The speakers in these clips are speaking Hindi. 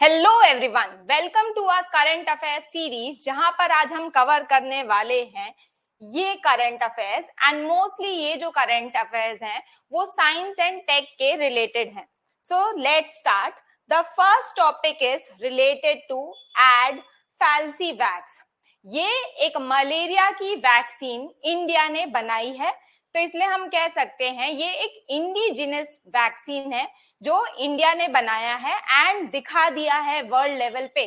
Hello everyone, welcome to our current affairs series, जहां पर आज हम कवर करने वाले हैं ये करंट अफेयर्स। एंड मोस्टली ये जो करंट अफेयर्स हैं वो साइंस एंड टेक के रिलेटेड हैं। So let's start. The first topic is related to AdFalciVax. ये एक मलेरिया की वैक्सीन इंडिया ने बनाई है, तो इसलिए हम कह सकते हैं ये एक इंडिजिनस वैक्सीन है जो इंडिया ने बनाया है एंड दिखा दिया है वर्ल्ड लेवल पे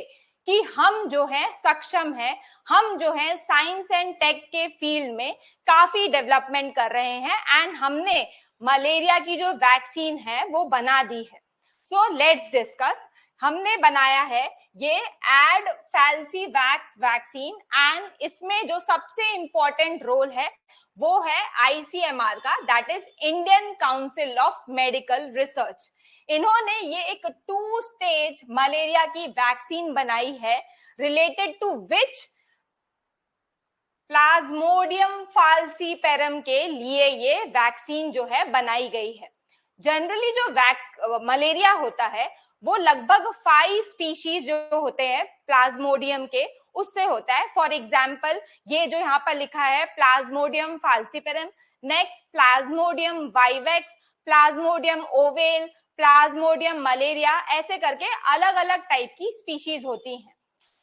कि हम जो है सक्षम है, हम जो है साइंस एंड टेक के फील्ड में काफी डेवलपमेंट कर रहे हैं एंड हमने मलेरिया की जो वैक्सीन है वो बना दी है। So let's discuss. हमने बनाया है ये एड फैल्सीवैक्स वैक्सीन एंड इसमें जो सबसे इंपॉर्टेंट रोल है वो है आईसीएमआर का, that is Indian council of medical research. इन्होंने ये एक 2 स्टेज मलेरिया की वैक्सीन बनाई है, related to which plasmodium falciparum के लिए ये वैक्सीन जो है बनाई गई है। जनरली जो मलेरिया होता है वो लगभग 5 स्पीशीज जो होते हैं प्लाज्मोडियम के उससे होता है। फॉर एग्जाम्पल ये जो यहाँ पर लिखा है Plasmodium falciparum, next Plasmodium vivax, Plasmodium oval, Plasmodium malaria, ऐसे करके अलग अलग टाइप की स्पीशीज होती हैं।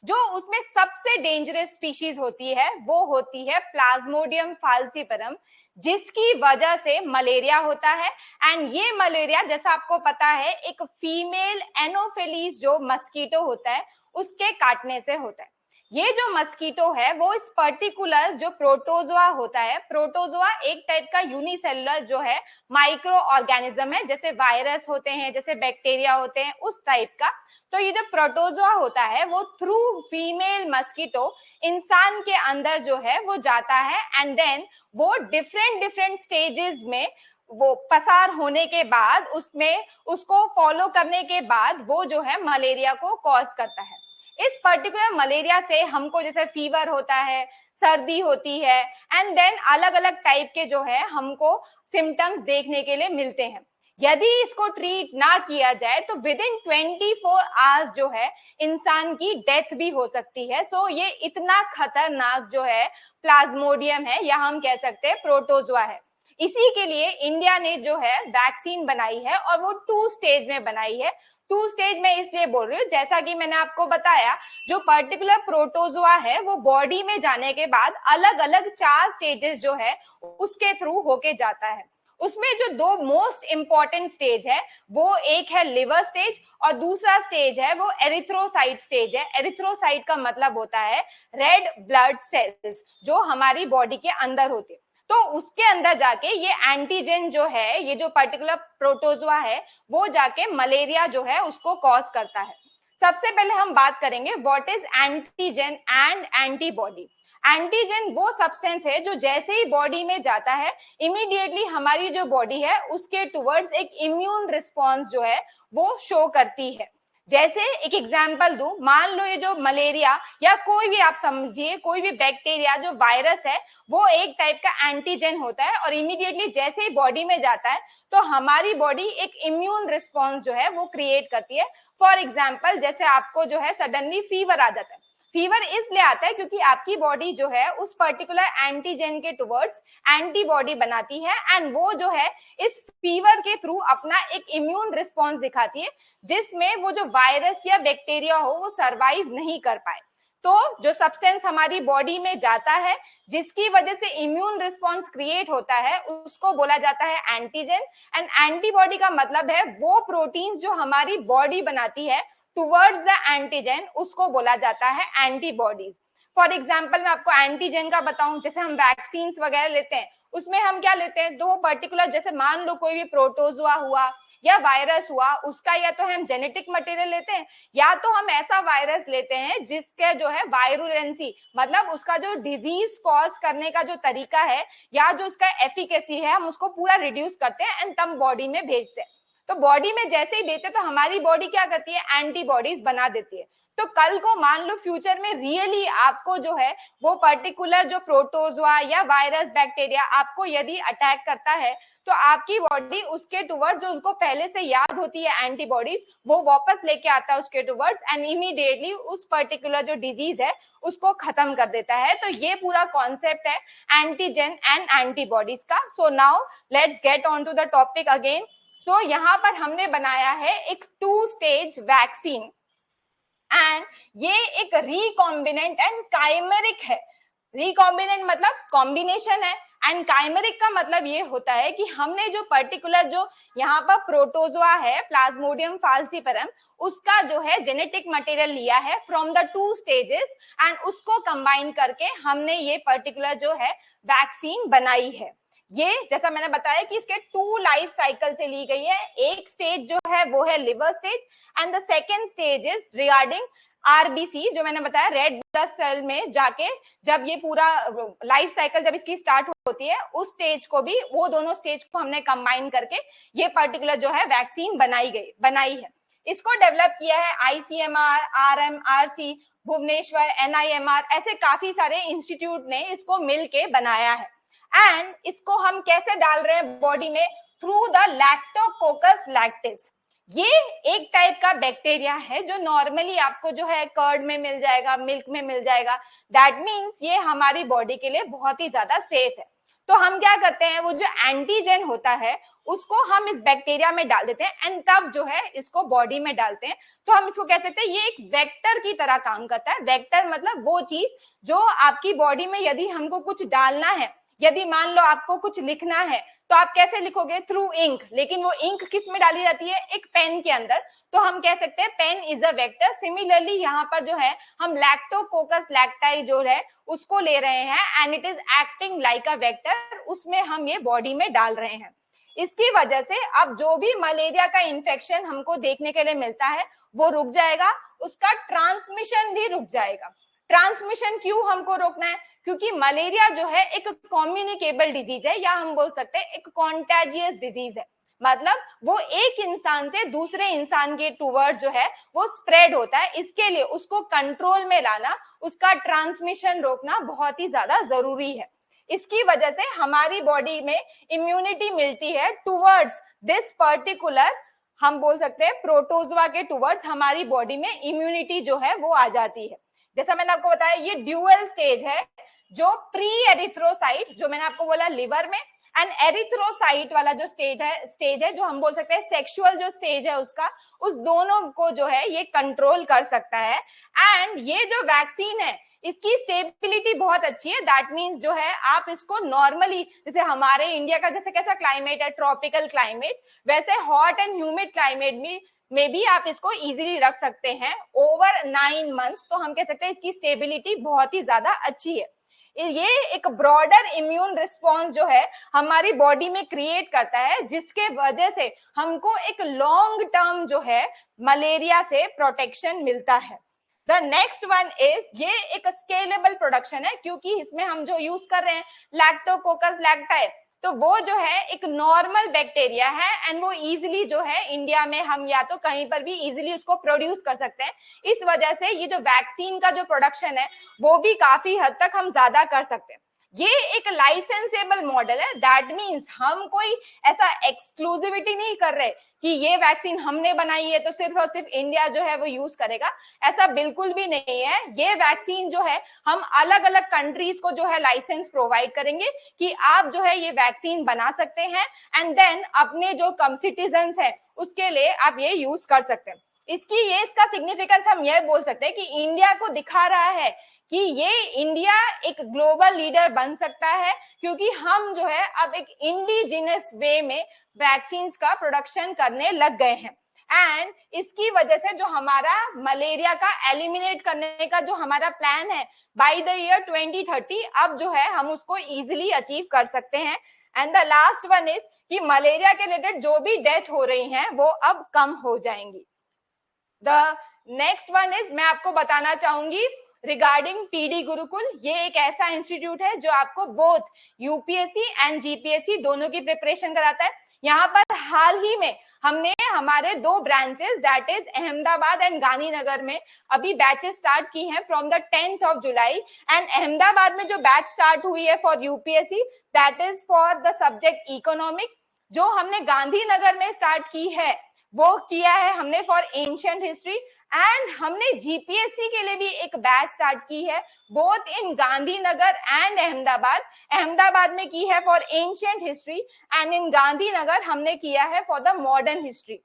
जो उसमें सबसे डेंजरस स्पीशीज होती है वो होती है प्लाज्मोडियम फाल्सीपेरम, जिसकी वजह से मलेरिया होता है। एंड ये मलेरिया जैसा आपको पता है एक फीमेल एनोफिलीज जो मस्कीटो होता है उसके काटने से होता है। ये जो मस्कीटो है वो इस पर्टिकुलर जो प्रोटोजोआ होता है, प्रोटोजोआ एक टाइप का यूनिसेलुलर जो है माइक्रो ऑर्गेनिज्म है, जैसे वायरस होते हैं, जैसे बैक्टीरिया होते हैं, उस टाइप का। तो ये जो प्रोटोजोआ होता है वो थ्रू फीमेल मस्कीटो इंसान के अंदर जो है वो जाता है एंड देन वो डिफरेंट स्टेजेस में वो पसार होने के बाद उसमें उसको फॉलो करने के बाद वो जो है मलेरिया को कॉज करता है। इस पर्टिकुलर मलेरिया से हमको जैसे फीवर होता है, सर्दी होती है एंड देन अलग अलग टाइप के जो है हमको सिम्टम्स देखने के लिए मिलते हैं। यदि इसको ट्रीट ना किया जाए तो विद इन 24 आवर्स जो है इंसान की डेथ भी हो सकती है। सो ये इतना खतरनाक जो है प्लाज्मोडियम है या हम कह सकते हैं प्रोटोजोआ है। इसी के लिए इंडिया ने जो है वैक्सीन बनाई है और वो 2 स्टेज में बनाई है। 2 स्टेज में इसलिए बोल रही हूँ, जैसा कि मैंने आपको बताया जो पर्टिकुलर प्रोटोजोआ है वो बॉडी में जाने के बाद अलग अलग 4 स्टेजेस जो है उसके थ्रू होके जाता है। उसमें जो 2 मोस्ट इंपॉर्टेंट स्टेज है वो एक है लिवर स्टेज और दूसरा स्टेज है वो एरिथ्रोसाइट स्टेज है। एरिथ्रोसाइट का मतलब होता है रेड ब्लड सेल्स जो हमारी बॉडी के अंदर होते हैं। तो उसके अंदर जाके ये एंटीजन जो है, ये जो पर्टिकुलर प्रोटोजोआ है वो जाके मलेरिया जो है उसको कॉज करता है। सबसे पहले हम बात करेंगे what is antigen and antibody. Antigen वो सब्सटेंस है जो जैसे ही बॉडी में जाता है इमीडिएटली हमारी जो बॉडी है उसके टुवर्ड्स एक इम्यून रिस्पॉन्स जो है वो शो करती है। जैसे एक एग्जांपल दूं, मान लो ये जो मलेरिया या कोई भी आप समझिए कोई भी बैक्टीरिया जो वायरस है वो एक टाइप का एंटीजन होता है और इमीडिएटली जैसे ही बॉडी में जाता है तो हमारी बॉडी एक इम्यून रिस्पॉन्स जो है वो क्रिएट करती है। फॉर एग्जाम्पल जैसे आपको जो है सडनली फीवर आ जाता है। फीवर इसलिए आता है क्योंकि आपकी बॉडी जो है उस पर्टिकुलर एंटीजन के टुवर्ड्स एंटीबॉडी बनाती है एंड वो जो है इस फीवर के थ्रू अपना एक इम्यून रिस्पॉन्स दिखाती है जिसमें वो जो वायरस या बैक्टीरिया हो वो सरवाइव नहीं कर पाए। तो जो सब्सटेंस हमारी बॉडी में जाता है जिसकी वजह से इम्यून रिस्पॉन्स क्रिएट होता है उसको बोला जाता है एंटीजन। एंड एंटीबॉडी का मतलब है वो प्रोटीन जो हमारी बॉडी बनाती है टुवर्ड्स द एंटीजन, उसको बोला जाता है एंटीबॉडीज। फॉर एग्जाम्पल मैं आपको एंटीजन का बताऊं, जैसे हम वैक्सीन वगैरह लेते हैं उसमें हम क्या लेते हैं 2 पर्टिकुलर, जैसे मान लो कोई भी प्रोटोजोआ हुआ या वायरस हुआ उसका या तो हम जेनेटिक मटेरियल लेते हैं या तो हम ऐसा वायरस लेते हैं जिसके जो है वायरुलेंसी मतलब उसका जो डिजीज कॉज करने का जो तरीका है या जो उसका एफिकेसी है हम उसको पूरा रिड्यूस करते हैं एंड तब बॉडी में भेजते हैं। तो बॉडी में जैसे ही भेजते तो हमारी बॉडी क्या करती है एंटीबॉडीज बना देती है। तो कल को मान लो फ्यूचर में रियली आपको जो है वो पर्टिकुलर जो प्रोटोजोआ या वायरस बैक्टीरिया आपको यदि अटैक करता है, तो आपकी बॉडी उसके टुवर्ड्स जो उनको पहले से याद होती है एंटीबॉडीज, वो वापस लेके आता है उसके टुवर्ड्स एंड इमीडिएटली उस पर्टिकुलर जो डिजीज है उसको खत्म कर देता है। तो ये पूरा कॉन्सेप्ट है एंटीजन एंड एंटीबॉडीज का। So now let's get on to the topic again. So यहाँ पर हमने बनाया है एक 2 स्टेज वैक्सीन एंड ये एक रिकॉम्बिनेंट एंड काइमेरिक है। रिकॉम्बिनेंट मतलब कॉम्बिनेशन है एंड काइमेरिक का मतलब ये होता है कि हमने जो पर्टिकुलर जो यहाँ पर प्रोटोजोआ है प्लाज्मोडियम फाल्सीपरम, उसका जो है जेनेटिक मटेरियल लिया है फ्रॉम द 2 स्टेजेस एंड उसको कंबाइन करके हमने ये पर्टिकुलर जो है वैक्सीन बनाई है। ये जैसा मैंने बताया कि इसके 2 लाइफ साइकिल से ली गई है। एक स्टेज जो है वो है liver stage and the second stage is regarding RBC, जो मैंने बताया रेड ब्लड सेल में जाके जब ये पूरा लाइफ साइकिल जब इसकी स्टार्ट होती है, उस स्टेज को भी, वो दोनों स्टेज को हमने कंबाइन करके ये पर्टिकुलर जो है वैक्सीन बनाई है। इसको डेवलप किया है आईसीएमआर, आरएमआरसी, भुवनेश्वर, एनआईएमआर, ऐसे काफी सारे इंस्टीट्यूट ने इसको मिलके बनाया है। एंड इसको हम कैसे डाल रहे हैं बॉडी में? Through the Lactococcus lactis. ये एक टाइप का बैक्टीरिया है जो नॉर्मली आपको जो है कर्ड में मिल जाएगा, मिल्क में मिल जाएगा। दैट मीन्स ये हमारी बॉडी के लिए बहुत ही ज्यादा सेफ है। तो हम क्या करते हैं, वो जो एंटीजन होता है उसको हम इस बैक्टीरिया में डाल देते हैं एंड तब जो है इसको बॉडी में डालते हैं। तो हम इसको कह सकते हैं ये एक वेक्टर की तरह काम करता है। वेक्टर मतलब वो चीज जो आपकी बॉडी में यदि हमको कुछ डालना है, यदि मान लो आपको कुछ लिखना है तो आप कैसे लिखोगे? Through ink. लेकिन वो इंक किस में डाली जाती है? एक पेन के अंदर। तो हम कह सकते हैं pen is a vector. Similarly यहाँ पर जो है हम लैक्टोकोकस लैक्टाई जो है उसको ले रहे हैं and it is acting like a vector, उसमें हम ये बॉडी में डाल रहे हैं। इसकी वजह से अब जो भी मलेरिया का इन्फेक्शन हमको देखने के लिए मिलता है वो रुक जाएगा, उसका ट्रांसमिशन भी रुक जाएगा। ट्रांसमिशन क्यों हमको रोकना है? क्योंकि मलेरिया जो है एक कम्युनिकेबल डिजीज है, या हम बोल सकते हैं एक कॉन्टेजियस डिजीज है। मतलब वो एक इंसान से दूसरे इंसान के टूवर्ड्स जो है वो स्प्रेड होता है। इसके लिए उसको कंट्रोल में लाना, उसका ट्रांसमिशन रोकना बहुत ही ज्यादा जरूरी है। इसकी वजह से हमारी बॉडी में इम्यूनिटी मिलती है टूवर्ड्स दिस पर्टिकुलर, हम बोल सकते हैं प्रोटोजोआ के टूवर्ड्स हमारी बॉडी में इम्यूनिटी जो है वो आ जाती है। जैसा मैंने आपको बताया ये ड्यूअल स्टेज है, जो प्री एरिथ्रोसाइट जो मैंने आपको बोला लिवर में, एंड एरिथ्रोसाइट वाला जो स्टेज है जो हम बोल सकते हैं सेक्सुअल जो स्टेज है उसका, उस दोनों को जो है ये कंट्रोल कर सकता है। एंड ये जो वैक्सीन है इसकी स्टेबिलिटी बहुत अच्छी है। दैट मीन्स जो है आप इसको नॉर्मली, जैसे हमारे इंडिया का जैसे कैसा क्लाइमेट है, ट्रॉपिकल क्लाइमेट, वैसे हॉट एंड ह्यूमिड क्लाइमेट में भी आप इसको इजीली रख सकते हैं ओवर 9 मंथ्स। तो हम कह सकते हैं इसकी स्टेबिलिटी बहुत ही ज्यादा अच्छी है। ये एक ब्रॉडर इम्यून रिस्पॉन्स जो है हमारी बॉडी में क्रिएट करता है, जिसके वजह से हमको एक लॉन्ग टर्म जो है मलेरिया से प्रोटेक्शन मिलता है। द नेक्स्ट वन इज ये एक स्केलेबल प्रोडक्शन है, क्योंकि इसमें हम जो यूज कर रहे हैं लैक्टोकोकस लैक्टाई, तो वो जो है एक नॉर्मल बैक्टीरिया है एंड वो इजीली जो है इंडिया में हम या तो कहीं पर भी इजीली उसको प्रोड्यूस कर सकते हैं। इस वजह से ये जो वैक्सीन का जो प्रोडक्शन है वो भी काफी हद तक हम ज्यादा कर सकते हैं। ये एक लाइसेंसेबल मॉडल है। दैट मीन्स हम कोई ऐसा एक्सक्लूसिविटी नहीं कर रहे कि ये वैक्सीन हमने बनाई है तो सिर्फ और सिर्फ इंडिया जो है वो यूज करेगा, ऐसा बिल्कुल भी नहीं है। ये वैक्सीन जो है हम अलग अलग कंट्रीज को जो है लाइसेंस प्रोवाइड करेंगे कि आप जो है ये वैक्सीन बना सकते हैं एंड देन अपने जो कम सिटीजन्स है उसके लिए आप ये यूज कर सकते हैं। इसका सिग्निफिकेंस हम ये बोल सकते हैं कि इंडिया को दिखा रहा है कि ये इंडिया एक ग्लोबल लीडर बन सकता है, क्योंकि हम जो है अब एक इंडिजिनस वे में वैक्सीन का प्रोडक्शन करने लग गए हैं। एंड इसकी वजह से जो हमारा मलेरिया का एलिमिनेट करने का जो हमारा प्लान है बाय द ईयर 2030, अब जो है हम उसको इजिली अचीव कर सकते हैं। And the last one is कि मलेरिया के रिलेटेड जो भी डेथ हो रही हैं वो अब कम हो जाएंगी। द नेक्स्ट वन इज मैं आपको बताना चाहूंगी रिगार्डिंग पीडी गुरुकुल। ये एक ऐसा इंस्टीट्यूट है जो आपको बोथ यूपीएससी एंड जीपीएससी दोनों की प्रिपरेशन कराता है। यहाँ पर हाल ही में हमने हमारे 2 branches that is Ahmedabad and Gandhinagar में अभी बैचेस स्टार्ट की हैं from the 10th of July. And Ahmedabad में जो बैच स्टार्ट हुई है for UPSC that is for the subject economics. जो हमने गांधीनगर में स्टार्ट की है वो किया है हमने फॉर एंशिएंट हिस्ट्री। एंड हमने जीपीएससी के लिए भी एक बैच स्टार्ट की है both in Gandhinagar and Ahmedabad. Ahmedabad में की है for ancient history and in Gandhinagar हमने किया है फॉर द मॉडर्न हिस्ट्री।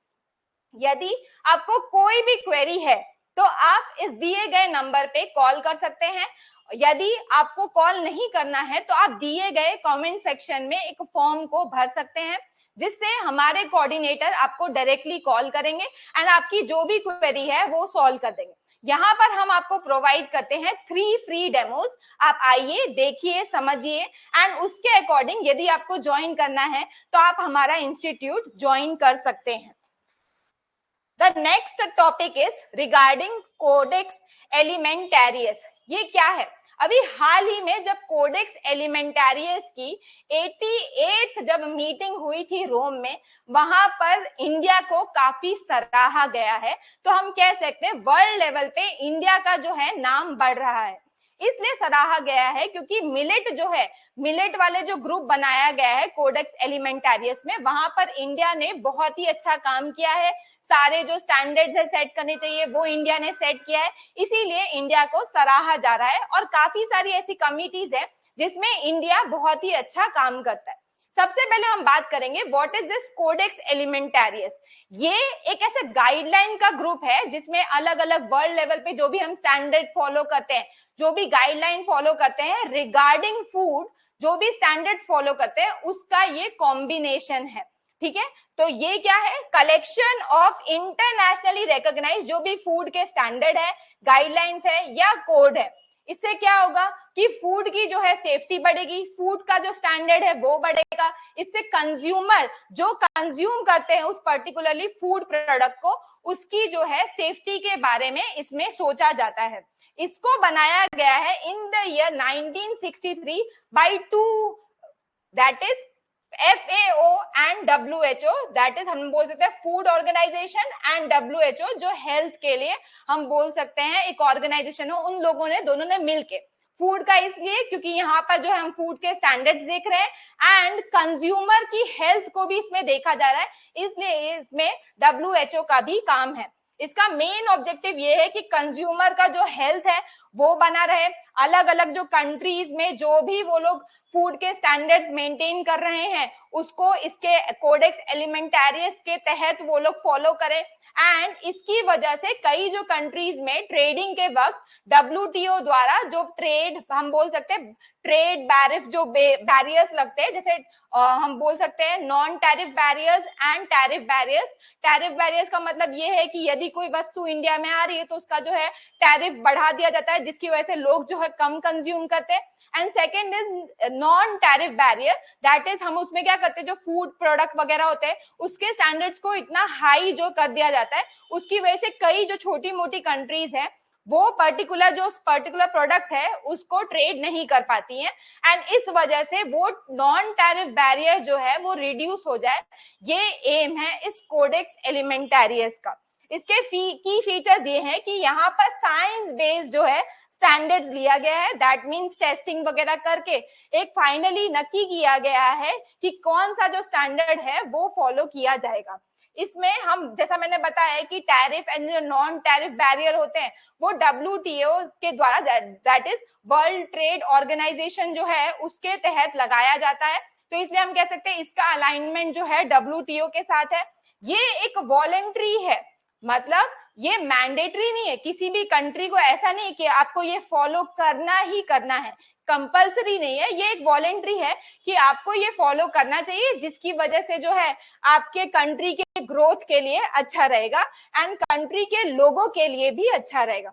यदि आपको कोई भी क्वेरी है तो आप इस दिए गए नंबर पे कॉल कर सकते हैं। यदि आपको कॉल नहीं करना है तो आप दिए गए कमेंट सेक्शन में एक फॉर्म को भर सकते हैं जिससे हमारे कोऑर्डिनेटर आपको डायरेक्टली कॉल करेंगे एंड आपकी जो भी क्वेरी है वो सॉल्व कर देंगे। यहाँ पर हम आपको प्रोवाइड करते हैं 3 फ्री डेमोज। आप आइए, देखिए, समझिए एंड उसके अकॉर्डिंग यदि आपको ज्वाइन करना है तो आप हमारा इंस्टीट्यूट ज्वाइन कर सकते हैं। The next topic is regarding Codex Alimentarius। ये क्या है? अभी हाल ही में जब कोडेक्स एलिमेंटारियस की 88th जब मीटिंग हुई थी रोम में, वहां पर इंडिया को काफी सराहा गया है। तो हम कह सकते हैं वर्ल्ड लेवल पे इंडिया का जो है नाम बढ़ रहा है। इसलिए सराहा गया है क्योंकि मिलेट जो है, मिलेट वाले जो ग्रुप बनाया गया है कोडेक्स एलिमेंटारियस में, वहां पर इंडिया ने बहुत ही अच्छा काम किया है। सारे जो स्टैंडर्ड्स है सेट करने चाहिए वो इंडिया ने सेट किया है, इसीलिए इंडिया को सराहा जा रहा है। और काफी सारी ऐसी कमिटीज है जिसमें इंडिया बहुत ही अच्छा काम करता है। सबसे पहले हम बात करेंगे व्हाट इज दिस कोडेक्स एलिमेंटारियस। ये एक ऐसे गाइडलाइन का ग्रुप है जिसमें अलग अलग वर्ल्ड लेवल पे जो भी हम स्टैंडर्ड फॉलो करते हैं, जो भी गाइडलाइन फॉलो करते हैं रिगार्डिंग फूड, जो भी स्टैंडर्ड्स फॉलो करते हैं उसका ये कॉम्बिनेशन है। ठीक है, तो ये क्या है? कलेक्शन ऑफ इंटरनेशनली रिकॉग्नाइज्ड जो भी फूड के स्टैंडर्ड है, गाइडलाइंस है या कोड है। इससे क्या होगा कि फूड की जो है सेफ्टी बढ़ेगी, फूड का जो स्टैंडर्ड है वो बढ़ेगा। इससे कंज्यूमर जो कंज्यूम करते हैं उस पर्टिकुलरली फूड प्रोडक्ट को, उसकी जो है सेफ्टी के बारे में इसमें सोचा जाता है। इसको बनाया गया है in the year 1963 by 2 that is FAO and WHO, that is हम बोल सकते हैं फूड ऑर्गेनाइजेशन, एंड WHO जो हेल्थ के लिए हम बोल सकते हैं एक ऑर्गेनाइजेशन हो। उन लोगों ने दोनों ने मिलके फूड का, इसलिए क्योंकि यहाँ पर जो है हम फूड के स्टैंडर्ड्स देख रहे हैं एंड कंज्यूमर की हेल्थ को भी इसमें देखा जा रहा है, इसलिए इसमें WHO का भी काम है। इसका मेन ऑब्जेक्टिव ये है कि कंज्यूमर का जो हेल्थ है वो बना रहे। अलग अलग जो कंट्रीज में जो भी वो लोग फूड के स्टैंडर्ड्स मेंटेन कर रहे हैं उसको इसके कोडेक्स एलिमेंटारियस के तहत वो लोग फॉलो करें। एंड इसकी वजह से कई जो कंट्रीज में ट्रेडिंग के वक्त WTO द्वारा जो ट्रेड हम बोल सकते हैं ट्रेड बैरिफ जो बैरियर्स लगते हैं, जैसे हम बोल सकते हैं non tariff barriers and tariff barriers. Tariff barriers का मतलब ये है कि यदि कोई वस्तु इंडिया में आ रही है तो उसका जो है टैरिफ बढ़ा दिया जाता है, जिसकी वजह से लोग जो है कम कंज्यूम करते हैं। And second is non tariff barrier, that is हम उसमें क्या करते हैं जो फूड प्रोडक्ट वगैरह होते हैं उसके स्टैंडर्ड्स को इतना हाई जो कर दिया जाता है, उसकी वजह से कई जो छोटी मोटी कंट्रीज है वो पर्टिकुलर प्रोडक्ट है उसको ट्रेड नहीं कर पाती हैं। एंड इस वजह से वो नॉन टैरिफ बैरियर जो है वो रिड्यूस हो जाए, ये एम है इस कोडेक्स एलिमेंटारियस का। इसके की फीचर्स ये हैं कि यहाँ पर साइंस बेस्ड जो है स्टैंडर्ड्स लिया गया है, दैट मीन्स टेस्टिंग वगैरह करके एक फाइनली नक्की किया गया है कि कौन सा जो स्टैंडर्ड है वो फॉलो किया जाएगा। इसमें हम जैसा मैंने बताया कि टैरिफ एंड जो नॉन टैरिफ बैरियर होते हैं वो WTO के द्वारा that is world trade organisation जो है उसके तहत लगाया जाता है। तो इसलिए हम कह सकते हैं इसका अलाइनमेंट जो है WTO के साथ है। ये एक वॉलंटरी है, मतलब ये मैंडेटरी नहीं है, किसी भी कंट्री को ऐसा नहीं कि आपको ये फॉलो करना ही करना है, कंपल्सरी नहीं है, ये एक वॉलंटरी है कि आपको ये फॉलो करना चाहिए, जिसकी वजह से जो है आपके कंट्री के ग्रोथ के लिए अच्छा रहेगा एंड कंट्री के लोगों के लिए भी अच्छा रहेगा।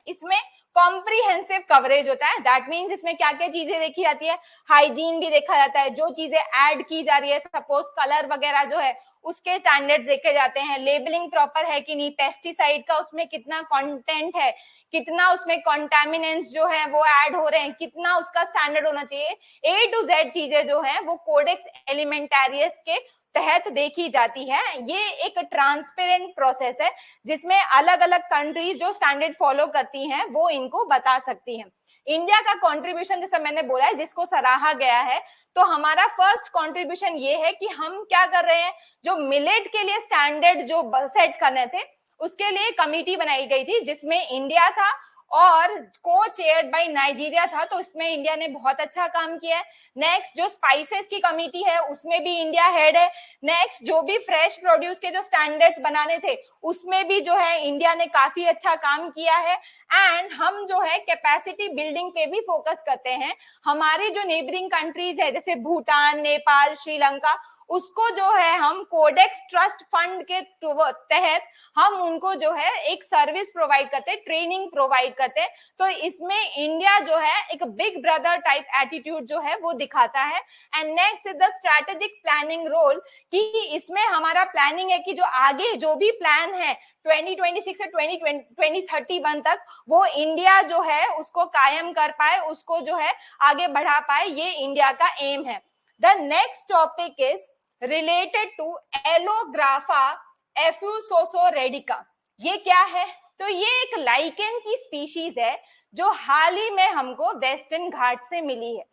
इसमें कॉम्प्रिहेंसिव कवरेज होता है, दैट मीन्स इसमें क्या क्या चीजें देखी जाती है, हाइजीन भी देखा जाता है, जो चीजें ऐड की जा रही है सपोज कलर वगैरह जो है उसके स्टैंडर्ड्स देखे जाते हैं, लेबलिंग प्रॉपर है कि नहीं, पेस्टिसाइड का उसमें कितना कंटेंट है, कितना उसमें कंटामिनेंट्स जो है वो ऐड हो रहे हैं, कितना उसका स्टैंडर्ड होना चाहिए, A to Z चीजें जो है वो कोडेक्स एलिमेंटारियस के तहत देखी जाती है। ये एक ट्रांसपेरेंट प्रोसेस है जिसमें अलग अलग कंट्रीज जो स्टैंडर्ड फॉलो करती हैं वो इनको बता सकती हैं। इंडिया का कंट्रीब्यूशन जैसा मैंने बोला है जिसको सराहा गया है, तो हमारा फर्स्ट कंट्रीब्यूशन ये है कि हम क्या कर रहे हैं, जो मिलेट के लिए स्टैंडर्ड जो सेट करने थे उसके लिए कमिटी बनाई गई थी जिसमें इंडिया था और को चेयर्ड बाय नाइजीरिया था, तो इसमें इंडिया ने बहुत अच्छा काम किया है। नेक्स्ट जो स्पाइसेस की कमिटी है उसमें भी इंडिया हेड है। नेक्स्ट जो भी फ्रेश प्रोड्यूस के जो स्टैंडर्ड्स बनाने थे उसमें भी जो है इंडिया ने काफी अच्छा काम किया है। एंड हम जो है कैपेसिटी बिल्डिंग पे भी फोकस करते हैं। हमारी जो नेबरिंग कंट्रीज है जैसे भूटान, नेपाल, श्रीलंका, उसको जो है हम कोडेक्स ट्रस्ट फंड के तहत हम उनको जो है एक सर्विस प्रोवाइड करते हैं, ट्रेनिंग प्रोवाइड करते हैं। तो इसमें इंडिया जो है एक बिग ब्रदर टाइप एटीट्यूड जो है वो दिखाता है। And next is the strategic planning role, कि इसमें हमारा प्लानिंग है कि जो आगे जो भी प्लान है 2026 से 2031 तक वो इंडिया जो है उसको कायम कर पाए, उसको जो है आगे बढ़ा पाए, ये इंडिया का एम है। The next topic is related to Allographa effusosoredica. ये क्या है, तो ये एक लाइकेन की स्पीशीज है जो हाल ही में हमको वेस्टर्न घाट से मिली है।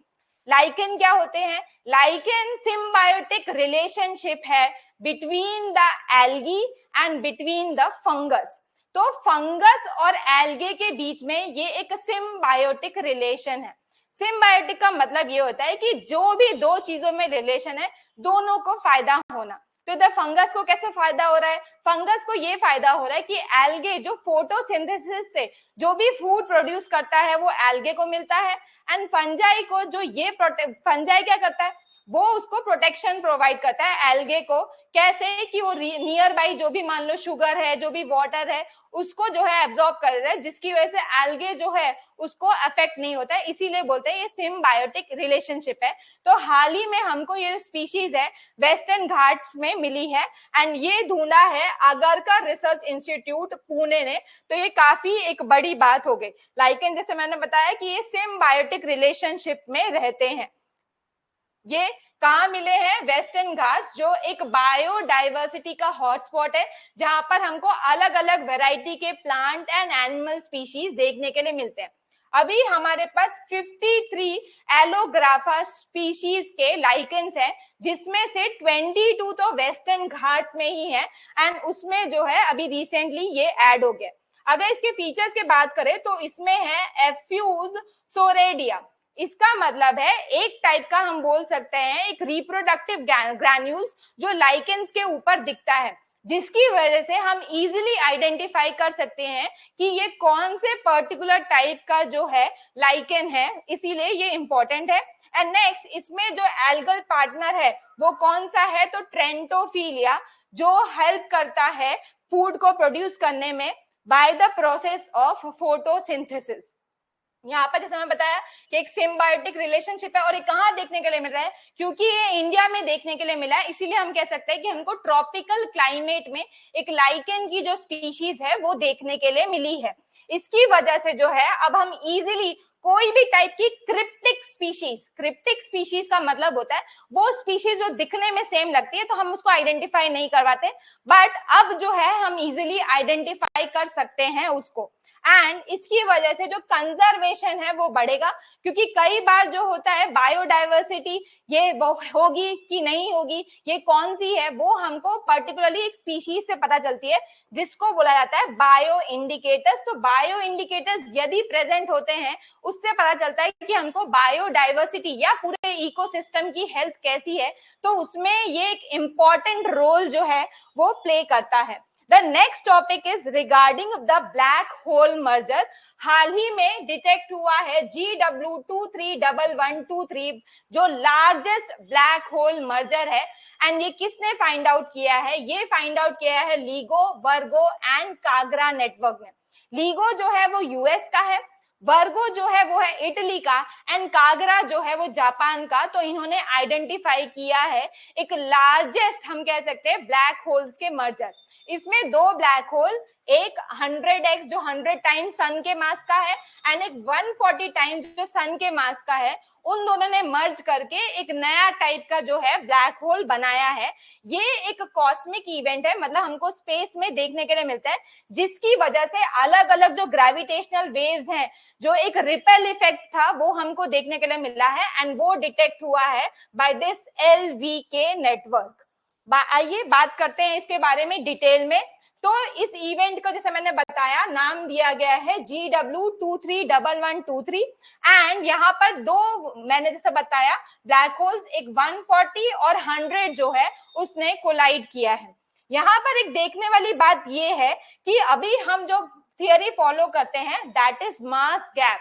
लाइकेन क्या होते हैं, लाइकेन सिम्बायोटिक रिलेशनशिप है between the algae and between the fungus. तो फंगस और एल्गे के बीच में ये एक सिम्बायोटिक रिलेशन है। सिम्बायोटिक का मतलब ये होता है कि जो भी दो चीजों में रिलेशन है दोनों को फायदा होना। तो इधर फंगस को कैसे फायदा हो रहा है, फंगस को ये फायदा हो रहा है कि एल्गे जो फोटोसिंथेसिस से जो भी फूड प्रोड्यूस करता है वो एल्गे को मिलता है। एंड फंजाई को जो ये फंजाई क्या करता है, वो उसको प्रोटेक्शन प्रोवाइड करता है एल्गे को। कैसे कि वो नियर बाई जो भी मान लो शुगर है, जो भी वाटर है, उसको जो है एब्जॉर्ब कर देता है, जिसकी वजह से एल्गे जो है उसको अफेक्ट नहीं होता है। इसीलिए बोलते हैं ये सिम्बायोटिक रिलेशनशिप है। तो हाल ही में हमको ये स्पीशीज है वेस्टर्न घाट्स में मिली है एंड ये ढूंढा है आगरकर रिसर्च इंस्टीट्यूट पुणे ने। तो ये काफी एक बड़ी बात हो गई। लाइकेन जैसे मैंने बताया कि ये सिम्बायोटिक रिलेशनशिप में रहते हैं। ये कहाँ मिले हैं, वेस्टर्न घाट्स, जो एक बायोडाइवर्सिटी का हॉटस्पॉट है जहां पर हमको अलग अलग वैरायटी के प्लांट एंड एनिमल स्पीशीज देखने के लिए मिलते हैं। अभी हमारे पास 53 एलोग्राफा स्पीशीज के लाइकेंस है जिसमें से 22 तो वेस्टर्न घाट्स में ही है एंड उसमें जो है अभी रिसेंटली ये ऐड हो गया। अगर इसके फीचर्स की बात करें तो इसमें है एफ्यूज सोरेडिया। इसका मतलब है एक टाइप का हम बोल सकते हैं एक रिप्रोडक्टिव ग्रैन्यूल्स जो लाइकेंस के ऊपर दिखता है, जिसकी वजह से हम इजीली आइडेंटिफाई कर सकते हैं कि ये कौन से पर्टिकुलर टाइप का जो है लाइकेन है, इसीलिए ये इंपॉर्टेंट है। एंड नेक्स्ट इसमें जो एल्गल पार्टनर है वो कौन सा है, तो ट्रेंटोफिलिया, जो हेल्प करता है फूड को प्रोड्यूस करने में by the process of photosynthesis. यहाँ पर जैसे मैं बताया कि एक सिम्बायोटिक रिलेशनशिप है और ये कहाँ देखने के लिए मिल रहा है, क्योंकि ये इंडिया में देखने के लिए मिला है, इसीलिए हम कह सकते हैं कि हमको ट्रॉपिकल क्लाइमेट में एक लाइकेन की जो स्पीशीज है वो देखने के लिए मिली है। इसकी वजह से जो है अब हम इजीली कोई भी टाइप की क्रिप्टिक स्पीशीज का मतलब होता है वो स्पीशीज जो दिखने में सेम लगती है तो हम उसको आइडेंटिफाई नहीं करवाते, बट अब जो है हम इजीली आइडेंटिफाई कर सकते हैं उसको। एंड इसकी वजह से जो कंजर्वेशन है वो बढ़ेगा, क्योंकि कई बार जो होता है बायोडाइवर्सिटी ये वो होगी कि नहीं होगी, ये कौन सी है, वो हमको पर्टिकुलरली एक स्पीशीज से पता चलती है जिसको बोला जाता है बायो इंडिकेटर्स। तो बायो इंडिकेटर्स यदि प्रेजेंट होते हैं उससे पता चलता है कि हमको बायोडाइवर्सिटी या पूरे इकोसिस्टम की हेल्थ कैसी है, तो उसमें ये एक इम्पॉर्टेंट रोल जो है वो प्ले करता है। The next topic is regarding the black hole merger। हाल ही में डिटेक्ट हुआ है GW231123 जो लार्जेस्ट ब्लैक होल मर्जर है। एंड ये किसने फाइंड आउट किया है, ये फाइंड आउट किया है लिगो, वर्गो एंड काग्रा नेटवर्क में। लिगो जो है वो यूएस का है, वर्गो जो है वो है इटली का एंड कागरा जो है वो जापान का। तो इन्होंने आइडेंटिफाई किया है एक लार्जेस्ट हम कह सकते हैं ब्लैक होल्स के मर्जर। इसमें दो ब्लैक होल एक 100x जो 100 टाइम्स सन के मास का है एंड एक 140 टाइम्स जो सन के मास का है, उन दोनों ने मर्ज करके एक नया टाइप का जो है ब्लैक होल बनाया है। ये एक कॉस्मिक इवेंट है, मतलब हमको स्पेस में देखने के लिए मिलता है, जिसकी वजह से अलग अलग जो ग्रेविटेशनल वेव्स हैं, जो एक रिपेल इफेक्ट था, वो हमको देखने के लिए मिला है एंड वो डिटेक्ट हुआ है बाय दिस LVK नेटवर्क। आइए बात करते हैं इसके बारे में डिटेल में। तो इस इवेंट को जैसे मैंने बताया नाम दिया गया है GW231123 एंड यहाँ पर दो मैंने जैसे बताया ब्लैक होल्स एक 140 और 100 जो है उसने कोलाइड किया है। यहाँ पर एक देखने वाली बात ये है कि अभी हम जो थियरी फॉलो करते हैं दैट इज मास गैप।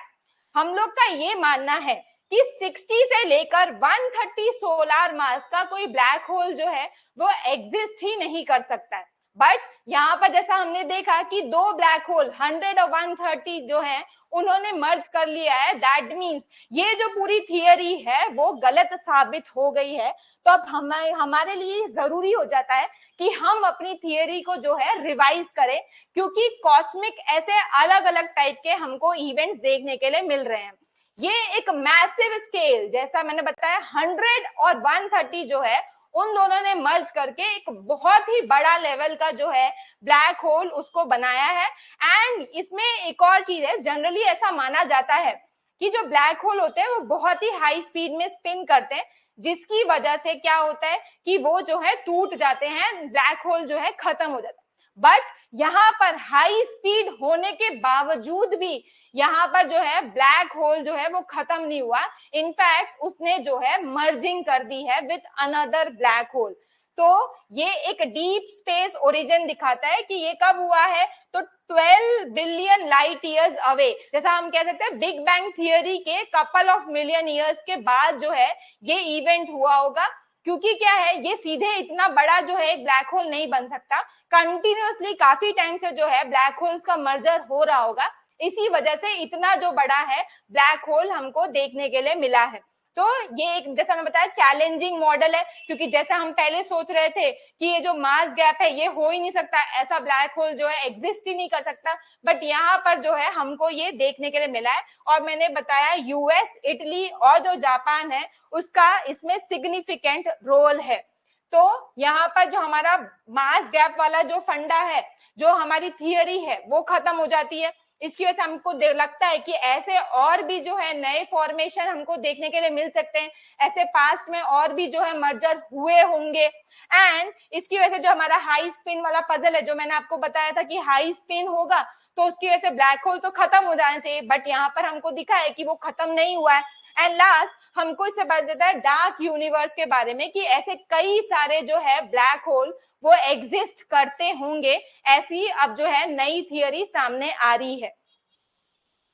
हम लोग का ये मानना है कि 60 से लेकर 130 सोलार मास का कोई ब्लैक होल जो है वो एग्जिस्ट ही नहीं कर सकता है। बट यहाँ पर जैसा हमने देखा कि दो ब्लैक होल 100 और 130 जो है उन्होंने मर्ज कर लिया है, दैट मींस ये जो पूरी थियरी है वो गलत साबित हो गई है। तो अब हमारे लिए जरूरी हो जाता है कि हम अपनी थियरी को जो है रिवाइज करें, क्योंकि कॉस्मिक ऐसे अलग अलग टाइप के हमको इवेंट्स देखने के लिए मिल रहे हैं। ये एक मैसिव स्केल, जैसा मैंने बताया 100 और 130 जो है उन दोनों ने मर्ज करके एक बहुत ही बड़ा लेवल का जो है ब्लैक होल उसको बनाया है। एंड इसमें एक और चीज है, जनरली ऐसा माना जाता है कि जो ब्लैक होल होते हैं वो बहुत ही हाई स्पीड में स्पिन करते हैं, जिसकी वजह से क्या होता है कि वो जो है टूट जाते हैं, ब्लैक होल जो है खत्म हो जाता है। बट यहाँ पर हाई स्पीड होने के बावजूद भी यहाँ पर जो है ब्लैक होल जो है वो खत्म नहीं हुआ, इनफैक्ट उसने जो है मर्जिंग कर दी है विद अनदर ब्लैक होल। तो ये एक डीप स्पेस ओरिजिन दिखाता है कि ये कब हुआ है, तो 12 बिलियन लाइट ईयर्स अवे, जैसा हम कह सकते हैं बिग बैंग थियरी के कपल ऑफ मिलियन ईयर्स के बाद जो है ये इवेंट हुआ होगा। क्योंकि क्या है, ये सीधे इतना बड़ा जो है एक ब्लैक होल नहीं बन सकता, कंटिन्यूअसली काफी टाइम से जो है ब्लैक होल्स का मर्जर हो रहा होगा, इसी वजह से इतना जो बड़ा है ब्लैक होल हमको देखने के लिए मिला है। तो ये एक जैसा मैं बताया चैलेंजिंग मॉडल है, क्योंकि जैसा हम पहले सोच रहे थे कि ये जो मास गैप है ये हो ही नहीं सकता, ऐसा ब्लैक होल जो है एग्जिस्ट ही नहीं कर सकता, बट यहाँ पर जो है हमको ये देखने के लिए मिला है। और मैंने बताया यूएस, इटली और जो जापान है उसका इसमें सिग्निफिकेंट रोल है। तो यहाँ पर जो हमारा मास गैप वाला जो फंडा है, जो हमारी थियरी है वो खत्म हो जाती है। इसकी वजह से हमको लगता है कि ऐसे और भी जो है नए फॉर्मेशन हमको देखने के लिए मिल सकते हैं, ऐसे पास्ट में और भी जो है मर्जर हुए होंगे। एंड इसकी वजह से जो हमारा हाई स्पिन वाला पजल है, जो मैंने आपको बताया था कि हाई स्पिन होगा तो उसकी वजह से ब्लैक होल तो खत्म हो जाना चाहिए, बट यहाँ पर हमको दिखा है कि वो खत्म नहीं हुआ है। एंड लास्ट हमको इससे पता चलता है डार्क यूनिवर्स के बारे में, कि ऐसे कई सारे जो है ब्लैक होल वो एग्जिस्ट करते होंगे, ऐसी अब जो है नई थियरी सामने आ रही है।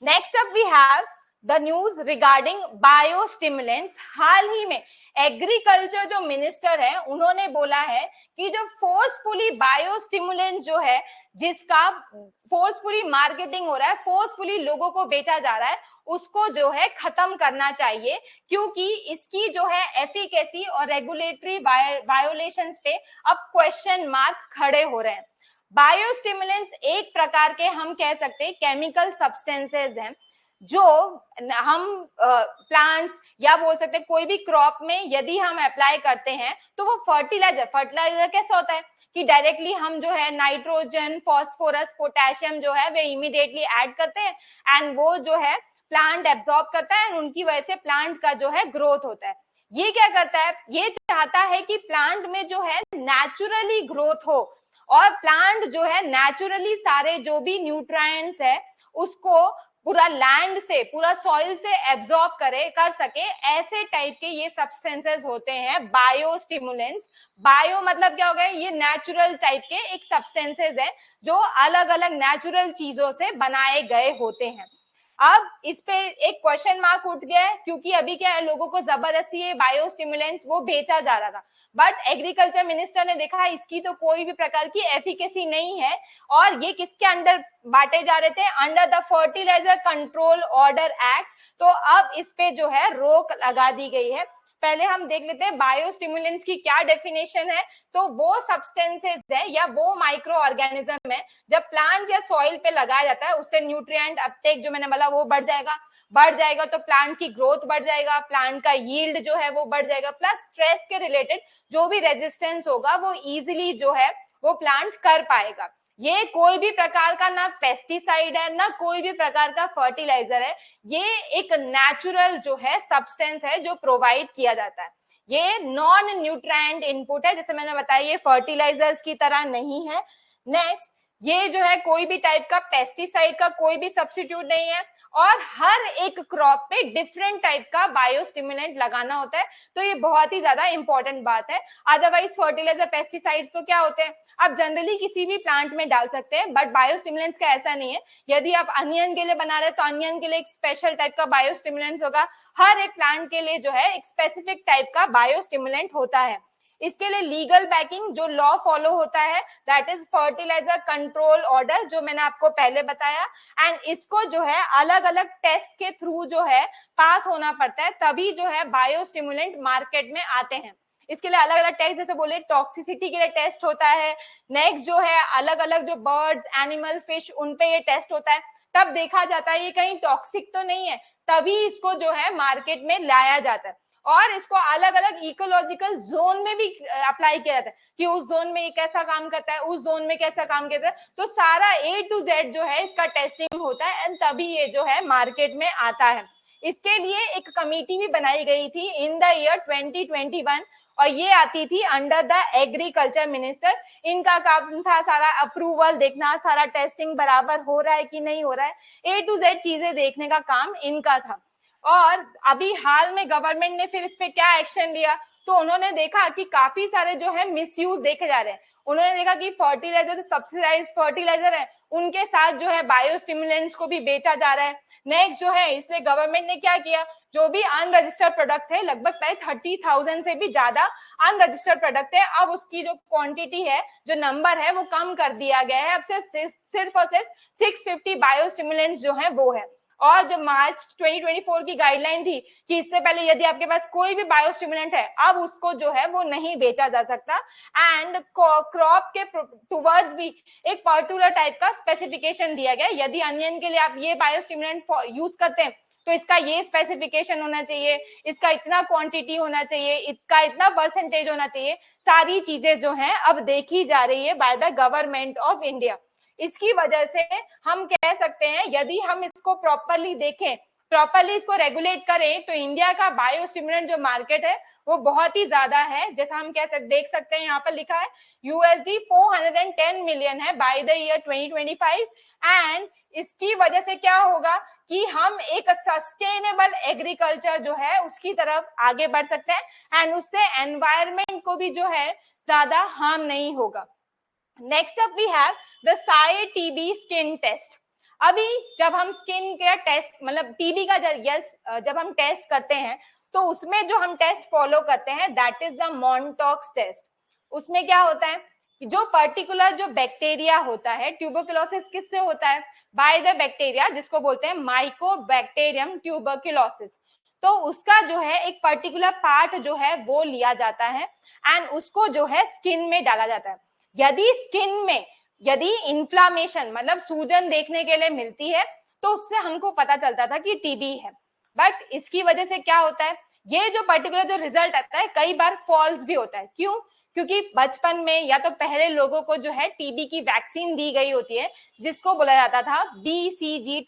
Next up we have the news regarding biostimulants. हाल ही में एग्रीकल्चर जो मिनिस्टर है उन्होंने बोला है कि जो फोर्सफुली बायोस्टिमुलेंट जो है, जिसका फोर्सफुली मार्केटिंग हो रहा है, फोर्सफुली लोगों को बेचा जा रहा है, उसको जो है खत्म करना चाहिए, क्योंकि इसकी जो है एफिकेसी और रेगुलेटरी वायोलेशंस पे अब क्वेश्चन मार्क खड़े हो रहे हैं। बायोस्टिमुलेंट्स एक प्रकार के हम कह सकते हैं केमिकल सब्सटेंसेस हैं, जो हम प्लांट्स या बोल सकते हैं कोई भी क्रॉप में यदि हम अप्लाई करते हैं तो वो फर्टिलाइजर कैसा होता है कि डायरेक्टली हम जो है नाइट्रोजन, फास्फोरस, पोटेशियम जो है वे इमीडिएटली ऐड करते हैं एंड वो जो है प्लांट एब्जॉर्ब करता है एंड उनकी वजह से प्लांट का जो है ग्रोथ होता है। ये क्या करता है, ये चाहता है कि प्लांट में जो है नेचुरली ग्रोथ हो और प्लांट जो है नेचुरली सारे जो भी न्यूट्रिएंट्स है उसको पूरा लैंड से, पूरा सॉइल से एब्जॉर्ब कर सके, ऐसे टाइप के ये सब्सटेंसेस होते हैं बायोस्टिमुलेंट्स। बायो मतलब क्या हो गया, ये नेचुरल टाइप के एक सब्सटेंसेस है जो अलग अलग नेचुरल चीजों से बनाए गए होते हैं। अब इस पे एक क्वेश्चन मार्क उठ गया है, क्योंकि अभी क्या है, लोगों को जबरदस्ती ये बायोस्टिमुलेंट्स वो बेचा जा रहा था, बट एग्रीकल्चर मिनिस्टर ने देखा इसकी तो कोई भी प्रकार की एफिकेसी नहीं है और ये किसके अंडर बांटे जा रहे थे, under the fertiliser control order act. तो अब इस पे जो है रोक लगा दी गई है। पहले हम देख लेते हैं बायोस्टिमुलेंट्स की क्या डेफिनेशन है। तो वो सब्सटेंसेस है या वो माइक्रो ऑर्गेनिज्म है जब प्लांट्स या सॉइल पे लगाया जाता है, उससे न्यूट्रिएंट अपटेक जो मैंने बोला वो बढ़ जाएगा तो प्लांट की ग्रोथ बढ़ जाएगा, प्लांट का यील्ड जो है वो बढ़ जाएगा, प्लस स्ट्रेस के रिलेटेड जो भी रेजिस्टेंस होगा वो इजीली जो है वो प्लांट कर पाएगा। ये कोई भी प्रकार का ना पेस्टिसाइड है ना कोई भी प्रकार का फर्टिलाइजर है, ये एक नेचुरल जो है सब्सटेंस है जो प्रोवाइड किया जाता है। ये नॉन न्यूट्रिएंट इनपुट है, जैसे मैंने बताया ये फर्टिलाइजर्स की तरह नहीं है। नेक्स्ट, ये जो है कोई भी टाइप का पेस्टिसाइड का कोई भी सब्स्टिट्यूट नहीं है, और हर एक क्रॉप पे डिफरेंट टाइप का बायोस्टिमुलेंट लगाना होता है, तो ये बहुत ही ज्यादा इंपॉर्टेंट बात है। अदरवाइज फर्टिलाइजर पेस्टिसाइड्स तो क्या होते हैं, आप जनरली किसी भी प्लांट में डाल सकते हैं, बट बायोस्टिमुलेंट्स का ऐसा नहीं है। यदि आप अनियन के लिए बना रहे हैं तो अनियन के लिए एक स्पेशल टाइप का बायोस्टिमुलेंट्स होगा, हर एक प्लांट के लिए जो है एक स्पेसिफिक टाइप का बायोस्टिमुलेंट होता है। इसके लिए लीगल बैकिंग जो लॉ फॉलो होता है that is fertiliser control order, जो मैंने आपको पहले बताया, एंड इसको जो है अलग अलग टेस्ट के थ्रू जो है पास होना पड़ता है, तभी जो है बायोस्टिमुलेंट मार्केट में आते हैं। इसके लिए अलग अलग टेस्ट, जैसे बोले टॉक्सिसिटी के लिए टेस्ट होता है, नेक्स्ट जो है अलग अलग जो बर्ड्स एनिमल फिश उन पे ये टेस्ट होता है, तब देखा जाता है ये कहीं टॉक्सिक तो नहीं है, तभी इसको जो है मार्केट में लाया जाता है। और इसको अलग अलग इकोलॉजिकल जोन में भी अप्लाई किया जाता है कि उस जोन में ये कैसा काम करता है, उस जोन में कैसा काम करता है, तो सारा A to Z जो है इसका टेस्टिंग होता है एंड तभी ये जो है मार्केट में आता है। इसके लिए एक कमेटी भी बनाई गई थी इन द ईयर 2021 और ये आती थी अंडर द एग्रीकल्चर मिनिस्टर। इनका काम था सारा अप्रूवल देखना, सारा टेस्टिंग बराबर हो रहा है कि नहीं हो रहा है, A to Z चीजें देखने का काम इनका था। और अभी हाल में गवर्नमेंट ने फिर इस पे क्या एक्शन लिया, तो उन्होंने देखा कि काफी सारे जो है मिसयूज देखे जा रहे हैं। उन्होंने देखा कि फर्टिलाइजर जो सब्सिडाइज फर्टिलाइजर है उनके साथ जो है बायोस्टिमुलेंट्स को भी बेचा जा रहा है। नेक्स्ट जो है, इसलिए गवर्नमेंट ने क्या किया, जो भी अनरजिस्टर्ड प्रोडक्ट है, लगभग 30,000 से भी ज्यादा अनरजिस्टर्ड प्रोडक्ट है, अब उसकी जो क्वांटिटी है, जो नंबर है वो कम कर दिया गया है। अब सिर्फ और सिर्फ 650 बायोस्टिमुलेंट्स जो है वो है। और जो मार्च 2024 की गाइडलाइन थी कि इससे पहले यदि आपके पास कोई भी बायोस्टिमुलेंट है, अब उसको जो है वो नहीं बेचा जा सकता। एंड क्रॉप के टुवर्ड्स भी एक पर्टिकुलर टाइप का स्पेसिफिकेशन दिया गया, यदि अनियन के लिए आप ये बायोस्टिमुलेंट यूज करते हैं तो इसका ये स्पेसिफिकेशन होना चाहिए, इसका इतना क्वांटिटी होना चाहिए, इसका इतना परसेंटेज होना चाहिए, सारी चीजें जो हैं अब देखी जा रही है by the government of India. इसकी वजह से हम कह सकते हैं यदि हम इसको प्रॉपरली देखें, प्रॉपरली इसको रेगुलेट करें, तो इंडिया का बायोस्टिमुलेंट जो मार्केट है वो बहुत ही ज्यादा है। जैसा हम देख सकते हैं यहाँ पर लिखा है USD 410 मिलियन है बाय द ईयर 2025। एंड इसकी वजह से क्या होगा कि हम एक सस्टेनेबल एग्रीकल्चर जो है उसकी तरफ आगे बढ़ सकते हैं एंड उससे एनवायरमेंट को भी जो है ज्यादा हार्म नहीं होगा। Next up we have the SAI-TB skin test. अभी जब हम स्किन का टेस्ट मतलब टीबी का जब हम टेस्ट करते हैं तो उसमें जो हम टेस्ट फॉलो करते हैं that is the Mantoux test. उसमें क्या होता है कि जो पर्टिकुलर जो बैक्टीरिया होता है, ट्यूबरकुलोसिस किससे होता है, बाय द बैक्टीरिया जिसको बोलते हैं माइकोबैक्टीरियम ट्यूबरकुलोसिस। तो उसका जो है एक पर्टिकुलर पार्ट जो है वो लिया जाता है एंड उसको जो है स्किन में डाला जाता है। यदि स्किन में यदि इन्फ्लामेशन मतलब सूजन देखने के लिए मिलती है तो उससे हमको पता चलता था कि टीबी है। बट इसकी वजह से क्या होता है, ये जो पर्टिकुलर जो रिजल्ट आता है कई बार फॉल्स भी होता है। क्यों? क्योंकि बचपन में या तो पहले लोगों को जो है टीबी की वैक्सीन दी गई होती है जिसको बोला जाता था BCG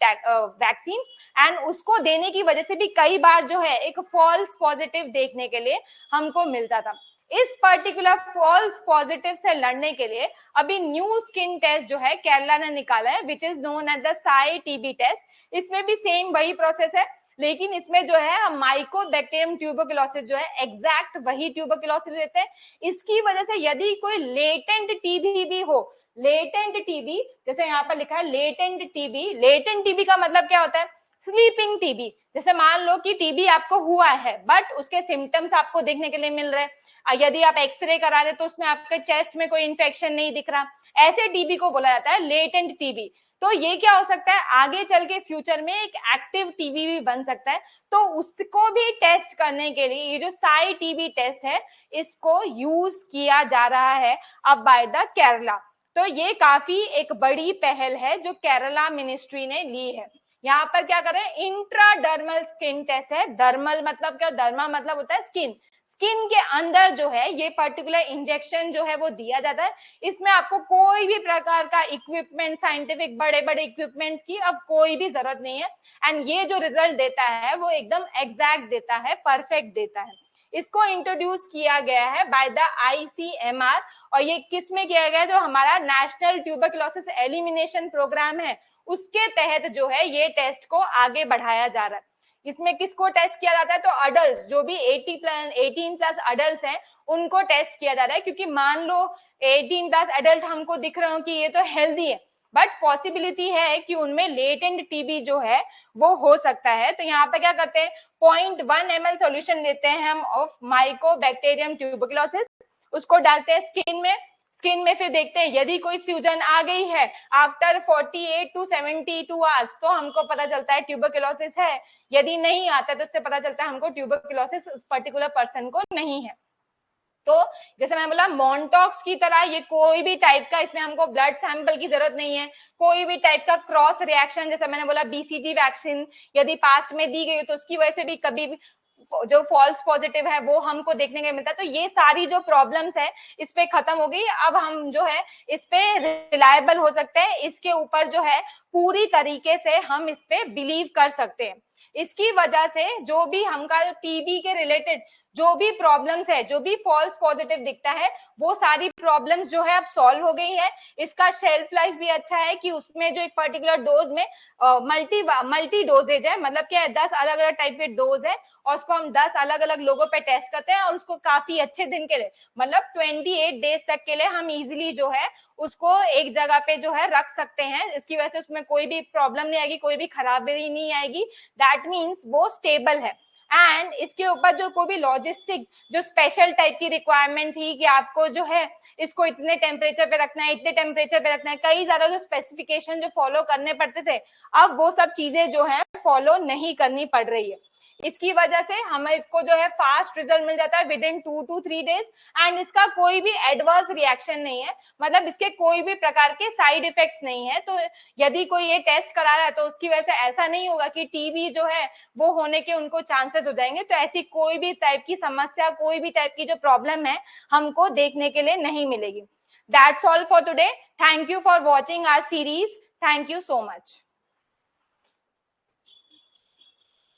वैक्सीन, एंड उसको देने की वजह से भी कई बार जो है एक फॉल्स पॉजिटिव देखने के लिए हमको मिलता था। इस पर्टिकुलर फॉल्स पॉजिटिव से लड़ने के लिए अभी न्यू स्किन टेस्ट जो है केरला ने निकाला है which is known as the SAI-TB test. इसमें भी सेम वही प्रोसेस है, लेकिन इसमें जो है हम माइकोबैक्टीरियम ट्यूबरकुलोसिस जो है एग्जैक्ट वही ट्यूबरकुलोसिस लेते हैं। इसकी वजह से यदि कोई लेटेंट टीबी भी हो, लेटेंट टीबी जैसे यहाँ पर लिखा है लेटेंट टीबी, लेटेंट टीबी का मतलब क्या होता है, स्लीपिंग टीबी। जैसे मान लो कि टीबी आपको हुआ है बट उसके सिम्टम्स आपको देखने के लिए मिल रहे हैं, यदि आप एक्सरे करा रहे तो उसमें आपके चेस्ट में कोई इन्फेक्शन नहीं दिख रहा, ऐसे टीबी को बोला जाता है लेटेंट टीबी। तो ये क्या हो सकता है, आगे चल के फ्यूचर में एक एक्टिव टीबी भी बन सकता है। तो उसको भी टेस्ट करने के लिए ये जो साई टीबी टेस्ट है इसको यूज किया जा रहा है अब बाय द केरला। तो ये काफी एक बड़ी पहल है जो केरला मिनिस्ट्री ने ली है। यहाँ पर क्या कर रहे हैं, इंट्राडर्मल स्किन टेस्ट है। डर्मल मतलब क्या, डर्मा मतलब होता है स्किन, स्किन के अंदर जो है ये पर्टिकुलर इंजेक्शन जो है वो दिया जाता है। इसमें आपको कोई भी प्रकार का इक्विपमेंट, साइंटिफिक बड़े बड़े इक्विपमेंट्स की अब कोई भी जरूरत नहीं है। एंड ये जो रिजल्ट देता है वो एकदम एग्जैक्ट देता है, परफेक्ट देता है। इसको इंट्रोड्यूस किया गया है बाय द ICMR और ये किस में किया गया है, जो हमारा नेशनल ट्यूबरकुलोसिस एलिमिनेशन प्रोग्राम है उसके तहत जो है ये टेस्ट को आगे बढ़ाया जा रहा है। इसमें किसको टेस्ट किया जाता है, तो अडल्ट जो भी 18 प्लस अडल्ट हैं उनको टेस्ट किया जा रहा है। क्योंकि मान लो 18 प्लस अडल्ट हमको दिख रहे हो कि ये तो हेल्दी है, बट पॉसिबिलिटी है कि उनमें लेटेंट टीबी जो है वो हो सकता है। तो यहाँ पे क्या करते हैं, 0.1 ml सोल्यूशन लेते हैं हम ऑफ माइकोबैक्टीरियम ट्यूबरकुलोसिस, उसको डालते हैं स्किन में। स्किन में फिर देखते हैं यदि कोई सूजन आ गई है आफ्टर 48 to 72 आवर्स तो हमको पता चलता है ट्यूबरकुलोसिस है। यदि नहीं आता तो उससे पता चलता है हमको ट्यूबरकुलोसिस उस पर्टिकुलर पर्सन को नहीं है। तो जैसे मैंने बोला मॉन्टॉक्स की तरह ये कोई भी टाइप का, इसमें हमको ब्लड सैंपल की जरूरत नहीं है। कोई भी टाइप का क्रॉस रिएक्शन, जैसे मैंने बोला BCG वैक्सीन यदि पास्ट में दी गई तो उसकी वजह से भी कभी भी जो फॉल्स पॉजिटिव है वो हमको देखने को मिलता है। तो ये सारी जो प्रॉब्लम्स है इस पे खत्म हो गई। अब हम जो है इस पे रिलायबल हो सकते हैं, इसके ऊपर जो है पूरी तरीके से हम इस पे बिलीव कर सकते हैं। इसकी वजह से जो भी हमका टीबी के रिलेटेड जो भी प्रॉब्लम्स है, जो भी फॉल्स पॉजिटिव दिखता है वो सारी प्रॉब्लम्स जो है अब सॉल्व हो गई है। इसका शेल्फ लाइफ भी अच्छा है कि उसमें जो एक पर्टिकुलर डोज में मल्टी डोजेज है, मतलब क्या है 10 अलग अलग टाइप के डोज है और उसको हम 10 अलग अलग लोगों पे टेस्ट करते हैं और उसको काफी अच्छे दिन के लिए मतलब 28 डेज तक के लिए हम इजिली जो है उसको एक जगह पे जो है रख सकते हैं। इसकी वजह से उसमें कोई भी प्रॉब्लम नहीं आएगी, कोई भी खराबी नहीं आएगी। दैट मीन्स वो स्टेबल है। एंड इसके ऊपर जो कोई भी लॉजिस्टिक जो स्पेशल टाइप की रिक्वायरमेंट थी कि आपको जो है इसको इतने टेम्परेचर पे रखना है, इतने टेम्परेचर पे रखना है, कई ज्यादा जो स्पेसिफिकेशन जो फॉलो करने पड़ते थे अब वो सब चीजें जो है फॉलो नहीं करनी पड़ रही है। इसकी वजह से हमें इसको जो है फास्ट रिजल्ट मिल जाता है with in 2 to 3 days. And इसका कोई भी एडवर्स रिएक्शन नहीं है, मतलब इसके कोई भी प्रकार के साइड इफेक्ट्स नहीं है। तो यदि कोई ये टेस्ट करा रहा है तो उसकी वजह से ऐसा नहीं होगा कि टीबी जो है वो होने के उनको चांसेस हो जाएंगे। तो ऐसी कोई भी टाइप की समस्या, कोई भी टाइप की जो प्रॉब्लम है हमको देखने के लिए नहीं मिलेगी। That's all for today. Thank you for watching our series. Thank you so much.